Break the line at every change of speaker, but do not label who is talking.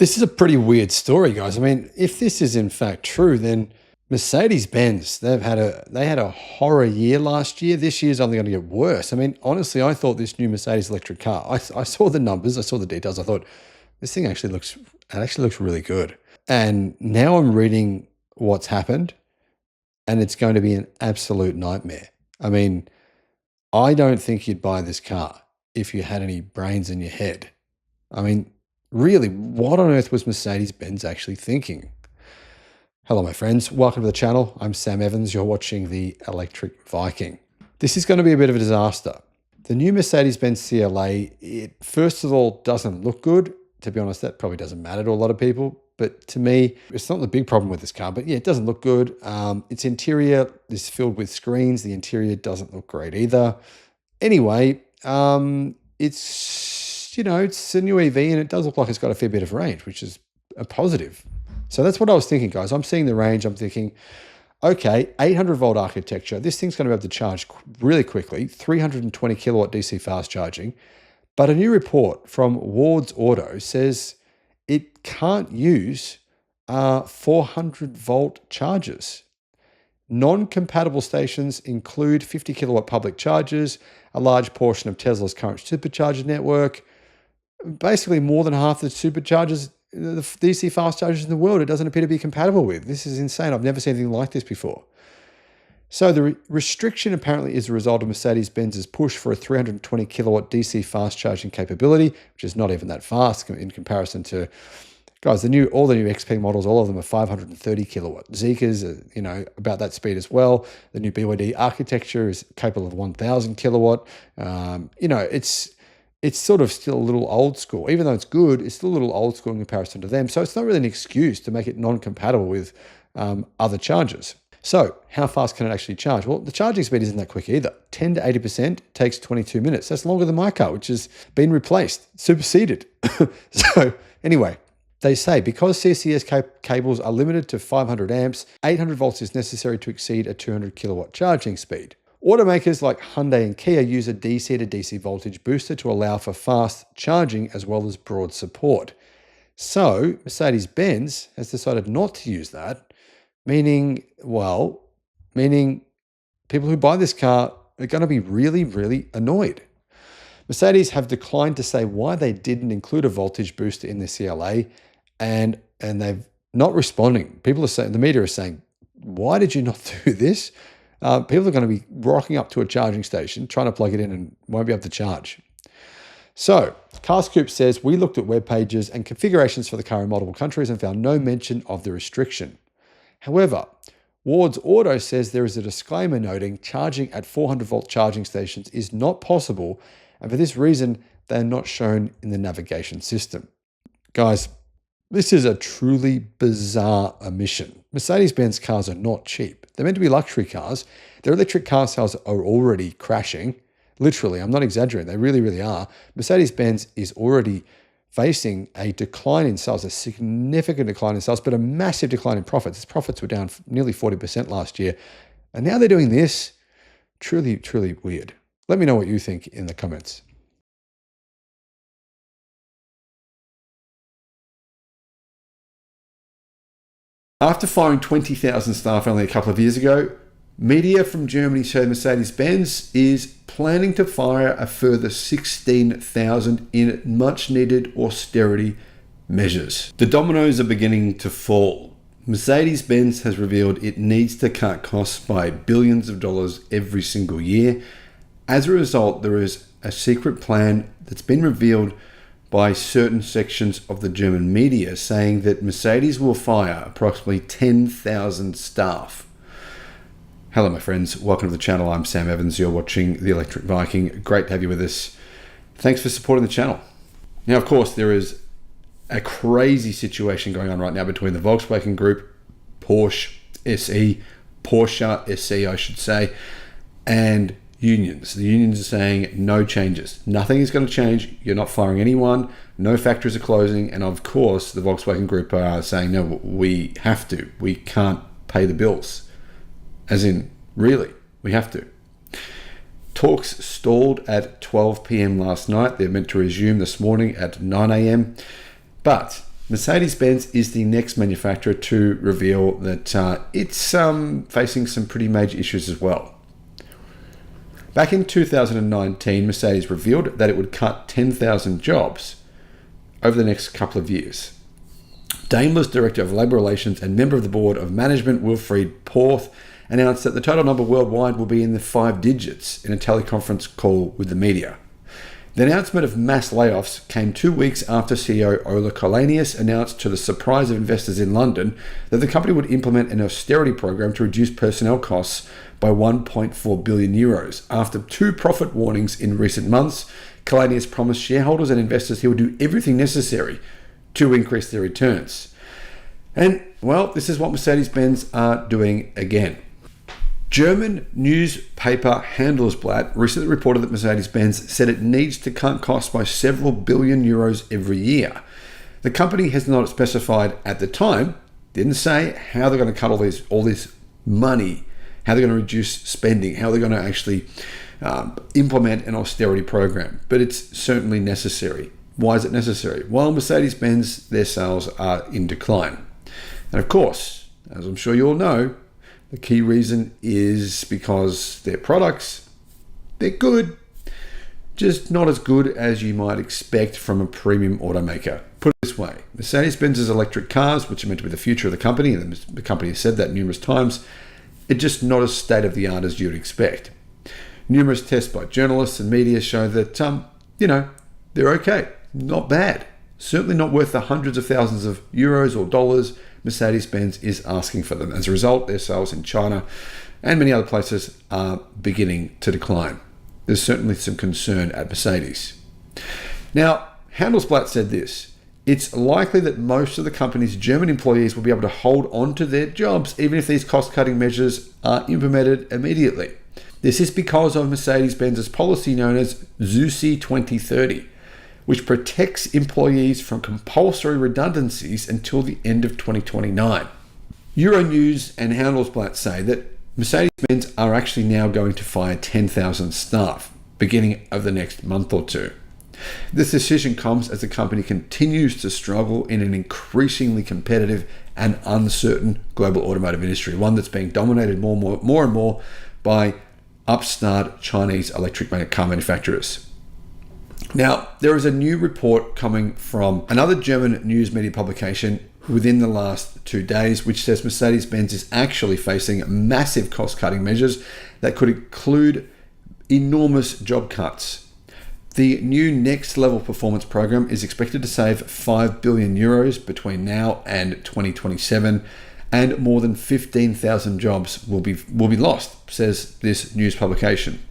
This is a pretty weird story, guys. I mean, if this is in fact true, then Mercedes-Benz, they had a horror year last year. This year's only going to get worse. I mean, honestly, I thought this new Mercedes electric car, I saw the numbers, I saw the details. I thought this thing actually looks really good. And now I'm reading what's happened, and it's going to be an absolute nightmare. I mean, I don't think you'd buy this car if you had any brains in your head. I mean, really, what on earth was Mercedes-Benz actually thinking? Hello, my friends. Welcome to the channel. I'm Sam Evans. You're watching the Electric Viking. This is going to be a bit of a disaster. The new Mercedes-Benz CLA, it first of all doesn't look good. To be honest, that probably doesn't matter to a lot of people. But to me, it's not the big problem with this car. But yeah, it doesn't look good. Its interior is filled with screens. The interior doesn't look great either. Anyway, it's a new EV, and it does look like it's got a fair bit of range, which is a positive. So that's what I was thinking, guys. I'm seeing the range. I'm thinking, okay, 800 volt architecture. This thing's going to be able to charge really quickly, 320 kilowatt DC fast charging. But a new report from Ward's Auto says it can't use 400 volt chargers. Non-compatible stations include 50 kilowatt public chargers, a large portion of Tesla's current supercharger network. Basically, more than half the superchargers, the DC fast chargers in the world, it doesn't appear to be compatible with. This is insane. I've never seen anything like this before. So the restriction apparently is a result of Mercedes-Benz's push for a 320 kilowatt DC fast charging capability, which is not even that fast in comparison to, guys, all the new XP models, all of them are 530 kilowatt. Zeekr's are, about that speed as well. The new BYD architecture is capable of 1,000 kilowatt. It's sort of still a little old school. Even though it's good, it's still a little old school in comparison to them. So it's not really an excuse to make it non-compatible with other chargers. So how fast can it actually charge? Well, the charging speed isn't that quick either. 10 to 80% takes 22 minutes. That's longer than my car, which has been replaced, superseded. So anyway, they say because CCS cables are limited to 500 amps, 800 volts is necessary to exceed a 200 kilowatt charging speed. Automakers like Hyundai and Kia use a DC to DC voltage booster to allow for fast charging as well as broad support. So Mercedes-Benz has decided not to use that, meaning people who buy this car are going to be really, really annoyed. Mercedes have declined to say why they didn't include a voltage booster in the CLA, and they've not responding. People are saying, the media is saying, why did you not do this? People are going to be rocking up to a charging station, trying to plug it in and won't be able to charge. So CarScoop says, we looked at web pages and configurations for the car in multiple countries and found no mention of the restriction. However, Ward's Auto says there is a disclaimer noting charging at 400 volt charging stations is not possible, and for this reason, they are not shown in the navigation system. Guys, this is a truly bizarre omission. Mercedes-Benz cars are not cheap. They're meant to be luxury cars. Their electric car sales are already crashing. Literally, I'm not exaggerating. They really, really are. Mercedes-Benz is already facing a decline in sales, a significant decline in sales, but a massive decline in profits. Its profits were down nearly 40% last year. And now they're doing this. Truly, truly weird. Let me know what you think in the comments. After firing 20,000 staff only a couple of years ago, media from Germany said Mercedes-Benz is planning to fire a further 16,000 in much-needed austerity measures. The dominoes are beginning to fall. Mercedes-Benz has revealed it needs to cut costs by billions of dollars every single year. As a result, there is a secret plan that's been revealed by certain sections of the German media saying that Mercedes will fire approximately 10,000 staff. Hello, my friends. Welcome to the channel. I'm Sam Evans. You're watching the Electric Viking. Great to have you with us. Thanks for supporting the channel. Now, of course, there is a crazy situation going on right now between the Volkswagen Group, Porsche SE, I should say, and unions. The unions are saying no changes. Nothing is going to change. You're not firing anyone. No factories are closing. And of course, the Volkswagen Group are saying, no, we have to. We can't pay the bills. As in, really, we have to. Talks stalled at 12 p.m. last night. They're meant to resume this morning at 9 a.m. But Mercedes-Benz is the next manufacturer to reveal that it's facing some pretty major issues as well. Back in 2019, Mercedes revealed that it would cut 10,000 jobs over the next couple of years. Daimler's Director of Labour Relations and member of the Board of Management, Wilfried Porth, announced that the total number worldwide will be in the 5 digits in a teleconference call with the media. The announcement of mass layoffs came 2 weeks after CEO Ola Källenius announced to the surprise of investors in London that the company would implement an austerity program to reduce personnel costs by 1.4 billion euros. After 2 profit warnings in recent months, Källenius promised shareholders and investors he would do everything necessary to increase their returns. And, well, this is what Mercedes-Benz are doing again. German newspaper Handelsblatt recently reported that Mercedes-Benz said it needs to cut costs by several billion euros every year. The company has not specified at the time, didn't say how they're going to cut all this money, how they're going to reduce spending, how they're going to actually implement an austerity program. But it's certainly necessary. Why is it necessary? Well, Mercedes-Benz, their sales are in decline. And of course, as I'm sure you all know, the key reason is because their products, they're good, just not as good as you might expect from a premium automaker. Put it this way, Mercedes-Benz's electric cars, which are meant to be the future of the company, and the company has said that numerous times, are just not as state-of-the-art as you'd expect. Numerous tests by journalists and media show that, they're okay, not bad. Certainly not worth the hundreds of thousands of euros or dollars Mercedes-Benz is asking for them. As a result, their sales in China and many other places are beginning to decline. There's certainly some concern at Mercedes. Now, Handelsblatt said this: it's likely that most of the company's German employees will be able to hold on to their jobs even if these cost-cutting measures are implemented immediately. This is because of Mercedes-Benz's policy known as ZUSI 2030, which protects employees from compulsory redundancies until the end of 2029. Euronews and Handelsblatt say that Mercedes-Benz are actually now going to fire 10,000 staff beginning of the next month or two. This decision comes as the company continues to struggle in an increasingly competitive and uncertain global automotive industry, one that's being dominated more and more by upstart Chinese electric car manufacturers. Now, there is a new report coming from another German news media publication within the last 2 days, which says Mercedes-Benz is actually facing massive cost-cutting measures that could include enormous job cuts. The new next level performance program is expected to save 5 billion euros between now and 2027, and more than 15,000 jobs will be lost, says this news publication.